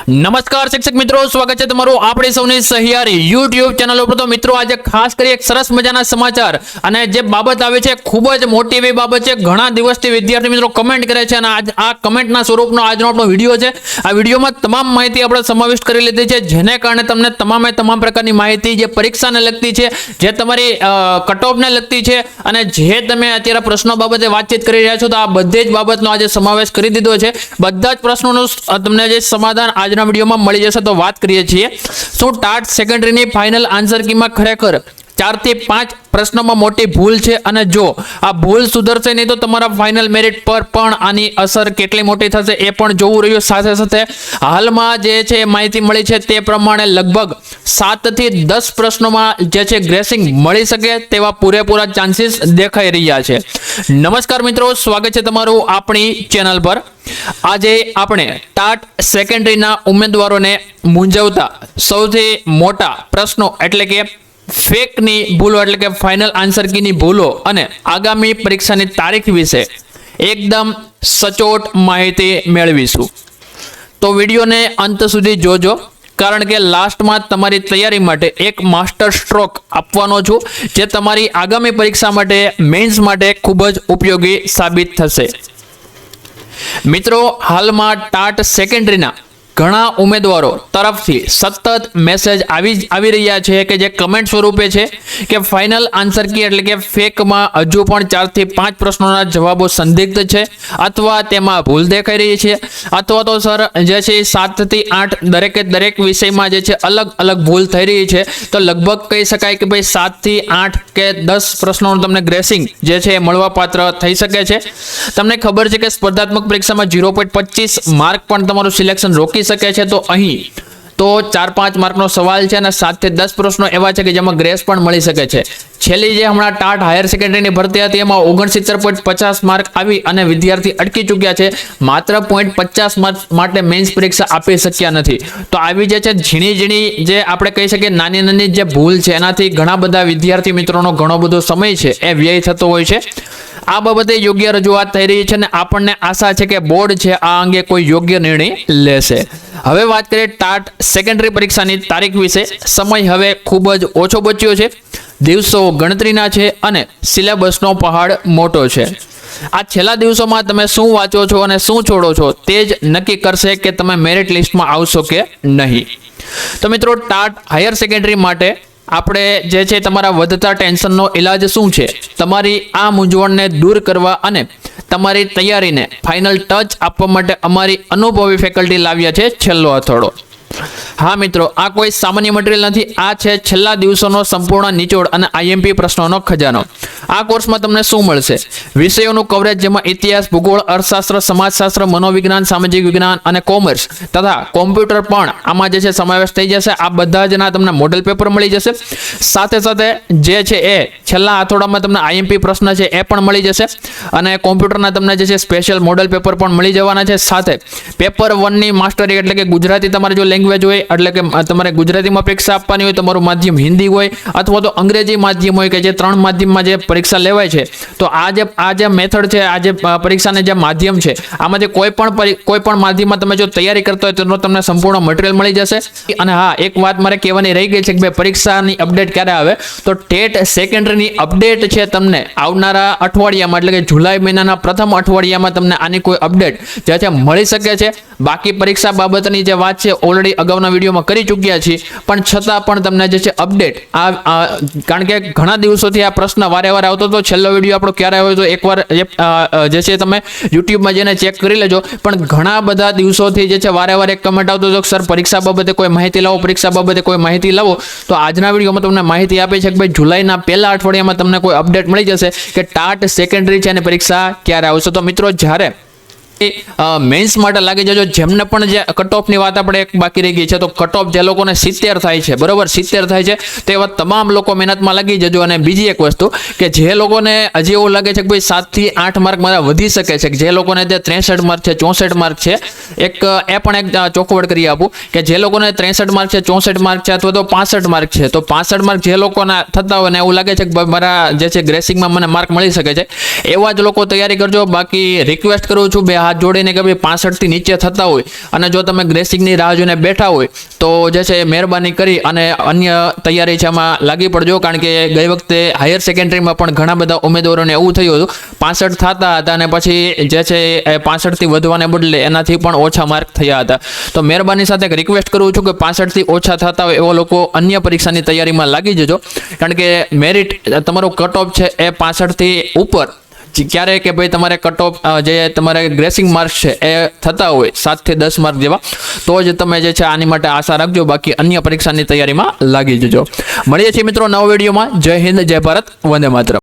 નમસ્કાર શિક્ષક મિત્રો, સ્વાગત છે તમારું આપણી સૌની સહિયારી YouTube ચેનલ ઉપર। તો મિત્રો આજે ખાસ કરી એક સરસ મજાના સમાચાર અને જે બાબત આવે છે ખૂબ જ મોટી એવી બાબત છે। ઘણા દિવસથી વિદ્યાર્થી મિત્રો કમેન્ટ કરે છે અને આજ આ કમેન્ટના સ્વરૂપનો આજનો આપણો વિડિયો છે। આ વિડિયોમાં તમામ માહિતી આપણે સમાવિષ્ટ કરી લીધી છે, જેને કારણે તમને તમામ પ્રકારની માહિતી જે પરીક્ષાને લગતી છે, જે તમારી કટઓફને લગતી છે અને જે તમે અત્યારે પ્રશ્નો બાબતે વાતચીત કરી રહ્યા છો, તો આ બધી જ બાબતનો આજે સમાવેશ કરી દીધો છે। બધા જ પ્રશ્નોનું તમને જે સમાધાન આજના વિડીયોમાં મળી જશે। તો વાત કરીએ છીએ, શું ટાટ સેકન્ડરીની ફાઇનલ આન્સર કીમાં ખરેખર 4 થી 5 પ્રશ્નોમાં મોટી ભૂલ છે અને જો આ ભૂલ સુધરશે નહીં તો તમારા ફાઇનલ મેરિટ પર પણ આની અસર કેટલી મોટી થશે એ પણ જોવું રહ્યું। સાથે સાથે હાલમાં જે છે માહિતી મળી છે તે પ્રમાણે લગભગ 7 થી 10 પ્રશ્નોમાં જે છે ગ્રેસિંગ મળી શકે તેવા પૂરેપૂરા ચાન્સીસ દેખાઈ રહ્યા છે। નમસ્કાર મિત્રો, સ્વાગત છે તમારું આપણી ચેનલ પર। આજે આપણે ટાટ સેકન્ડરીના ઉમેદવારોને મૂંઝવતા સૌથી મોટા પ્રશ્નો એટલે કે ફેકની ભૂલો એટલે કે ફાઇનલ આન્સર કીની ભૂલો અને આગામી પરીક્ષાની તારીખ વિશે એકદમ સચોટ માહિતી મેળવીશું। તો વિડીયોને અંત સુધી જોજો, કારણ કે લાસ્ટમાં તમારી તૈયારી માટે એક માસ્ટર સ્ટ્રોક આપવાનો છું, જે તમારી આગામી પરીક્ષા માટે મેન્સ માટે ખૂબ જ ઉપયોગી સાબિત થશે। મિત્રો, હાલમાં ટાટ સેકન્ડરીના ઘણા ઉમેદવારો તરફથી સતત મેસેજ આવી રહ્યા છે કે જે કમેન્ટ સ્વરૂપે છે કે ફાઇનલ આન્સર કી એટલે કે ફેકમાં હજુ પણ 4 થી 5 પ્રશ્નોના જવાબો સંદિગ્ધ છે અથવા તેમાં ભૂલ દેખાઈ રહી છે, અથવા તો સર જે છે 7 થી 8 દરેક વિષયમાં જે છે અલગ અલગ ભૂલ થઈ રહી છે। તો લગભગ કહી શકાય કે ભાઈ 7 થી 8 કે 10 પ્રશ્નોનું તમને ગ્રેસિંગ જે છે મળવાપાત્ર થઈ શકે છે। તમને ખબર છે કે સ્પર્ધાત્મક પરીક્ષામાં 0.25 માર્ક પણ તમારું સિલેક્શન રોકી શકે છે। તો અહીં તો 4-5 માર્કનો સવાલ છે અને 7 થી 10 પ્રશ્નો એવા છે કે જેમાં ગ્રેસ પણ મળી શકે છે। છેલ્લી જે હમણાં ટાટ હાયર સેકન્ડરીની ભરતી હતી એમાં 69.50 માર્ક આવી અને વિદ્યાર્થી અટકી ચૂક્યા છે, માત્ર 0.50 માર્ક માટે મેન્સ પરીક્ષા આપી શક્યા નથી। તો આવી જે છે ઝીણી જે આપણે કહી શકીએ નાની જે ભૂલ છે એનાથી ઘણા બધા વિદ્યાર્થી મિત્રોનો ઘણો બધો સમય છે એ વ્યય થતો હોય છે। આ બાબતે યોગ્ય રજૂઆત થઈ રહી છે અને આપણને આશા છે કે બોર્ડ છે આ અંગે કોઈ યોગ્ય નિર્ણય લેશે। હવે વાત કરીએ ટાટ સેકન્ડરી પરીક્ષાની તારીખ વિશે। સમય હવે ખૂબ જ ઓછો બચ્યો છે, દિવસો ગણતરીના છે અને સિલેબસનો પહાડ મોટો છે। આ છેલ્લા દિવસોમાં તમે શું વાંચો છો અને શું છોડો છો તે જ નક્કી કરશે કે તમે મેરિટ લિસ્ટમાં આવશો કે નહીં। તો મિત્રો, ટાટ હાયર સેકન્ડરી માટે આપણે જે છે તમારા વધતા ટેન્શનનો ઇલાજ શું છે, તમારી આ મૂંઝવણને દૂર કરવા અને તમારી તૈયારીને ફાઇનલ ટચ આપવા માટે અમારી અનુભવી ફેકલ્ટી લાવ્યા છે છેલ્લો અથોડો। હા મિત્રો, આ કોઈ સામાન્ય મટીરિયલ નથી, આ છે છેલ્લા દિવસોનો સંપૂર્ણ નિચોડ અને IMP પ્રશ્નોનો ખજાનો। આ કોર્સમાં તમને શું મળશે? વિષયોનું કવરેજ, જેમાં ઇતિહાસ, ભૂગોળ, અર્થશાસ્ત્ર, સમાજશાસ્ત્ર, મનોવિજ્ઞાન, સામાજિક વિજ્ઞાન અને કોમર્સ તથા કોમ્પ્યુટર પણ આમાં જે છે સમાવેશ થઈ જશે। આ બધા જના તમને મોડેલ પેપર મળી જશે। સાથે સાથે જે છે એ છેલ્લા અથોડામાં તમને IMP પ્રશ્ન છે એ પણ મળી જશે અને કોમ્પ્યુટરના તમને જે છે સ્પેશિયલ મોડેલ પેપર પણ મળી જવાના છે। સાથે પેપર 1 ની માસ્ટરી એટલે કે ગુજરાતી તમારે જો લેંગ્વેજ હોય એટલે કે તમારે ગુજરાતીમાં પરીક્ષા આપવાની હોય, તમારું માધ્યમ હિન્દી હોય અથવા તો અંગ્રેજી માધ્યમ હોય કે જે 3 માધ્યમમાં જે પરીક્ષા લેવાય છે, તો આ જે મેથડ છે, આ જે પરીક્ષાને જે માધ્યમ છે, આમાંથી કોઈ પણ માધ્યમમાં તમે જો તૈયારી કરતા હોય તો તમને સંપૂર્ણ મટીરિયલ મળી જશે। અને હા, એક વાત મારે કહેવાની રહી ગઈ છે કે ભાઈ પરીક્ષાની અપડેટ ક્યારે આવે, તો ટેટ સેકન્ડરીની અપડેટ છે તમને આવનારા અઠવાડિયામાં એટલે કે જુલાઈ મહિનાના પ્રથમ અઠવાડિયામાં તમને આની કોઈ અપડેટ જે છે મળી શકે છે। બાકી પરીક્ષા બાબતની જે વાત છે ઓલરેડી અગાઉના વિડીયોમાં કરી ચૂક્યા છીએ, પણ છતાં પણ તમને જે છે અપડેટ કારણ કે ઘણા દિવસોથી આ પ્રશ્ન વારે આવતો હતો। છેલ્લો વિડીયો આપણો ક્યારે આવ્યો તો એકવાર જે છે તમે યુટ્યુબમાં જઈને ચેક કરી લેજો, પણ ઘણા બધા દિવસોથી જે છે વારે એક કમેન્ટ આવતો હતો કે સર પરીક્ષા બાબતે કોઈ માહિતી લાવો, પરીક્ષા બાબતે કોઈ માહિતી લાવો। તો આજના વિડીયોમાં તમને માહિતી આપી છે કે ભાઈ જુલાઈના પહેલા અઠવાડિયામાં તમને કોઈ અપડેટ મળી જશે કે ટાટ સેકન્ડરી છે અને પરીક્ષા ક્યારે આવશે। તો મિત્રો, જ્યારે મેન્સ માટે લાગી જજો। જેમને પણ જે કટઓફની વાત આપણે એક બાકી રહી ગઈ છે, તો કટઓફ જે લોકોને 70 થાય છે, બરોબર 70 થાય છે, તો એવા તમામ લોકો મહેનતમાં લાગી જજો। અને બીજી એક વસ્તુ કે જે લોકોને હજી એવું લાગે છે કે ભાઈ 7 થી 8 માર્ક મારા વધી શકે છે, કે જે લોકોને જે 63 માર્ક છે, 64 માર્ક છે, એ પણ એક ચોખવટ કરી આપું કે જે લોકોને 63 માર્ક છે, 64 માર્ક છે અથવા તો 65 માર્ક છે, તો 65 માર્ક જે લોકોના થતા હોય ને એવું લાગે છે કે મારા જે છે ગ્રેસિંગમાં મને માર્ક મળી શકે છે, એવા જ લોકો તૈયારી કરજો। બાકી રિક્વેસ્ટ કરું છું બે હાથ જોડીને કે ભાઈ 65 થી નીચે થતા હોય અને જો તમે ગ્રેસિંગની રાહ જોઈને બેઠા હોય તો જે છે મહેરબાની કરી અને અન્ય તૈયારી છે એમાં લાગી પડજો, કારણ કે ગઈ વખતે હાયર સેકન્ડરીમાં પણ ઘણા બધા ઉમેદવારોને એવું થયું હતું 65 થતા હતા અને પછી જે છે 65 થી વધવાને બદલે એનાથી પણ ઓછા માર્ક થયા હતા. તો મહેરબાની સાથે એક રિક્વેસ્ટ કરું છું કે 65 થી ઓછા થતા હોય એવા લોકો અન્ય પરીક્ષાની તૈયારીમાં લાગી જજો, કારણ કે મેરિટ તમારો કટ ઓફ છે એ 65 થી ઉપર ક્યારે કે ભાઈ તમારે કટ ઓફ જે તમારે ગ્રેસિંગ માર્ક્સ છે એ થતા હોય 7 થી 10 માર્ક જેવા, તો જ તમે જે છે આની માટે આશા રાખજો, બાકી અન્ય પરીક્ષાની તૈયારીમાં લાગી જજો. મળીએ છીએ મિત્રો નવા વિડીયોમાં. જય હિન્દ, જય ભારત, વંદે માતરમ.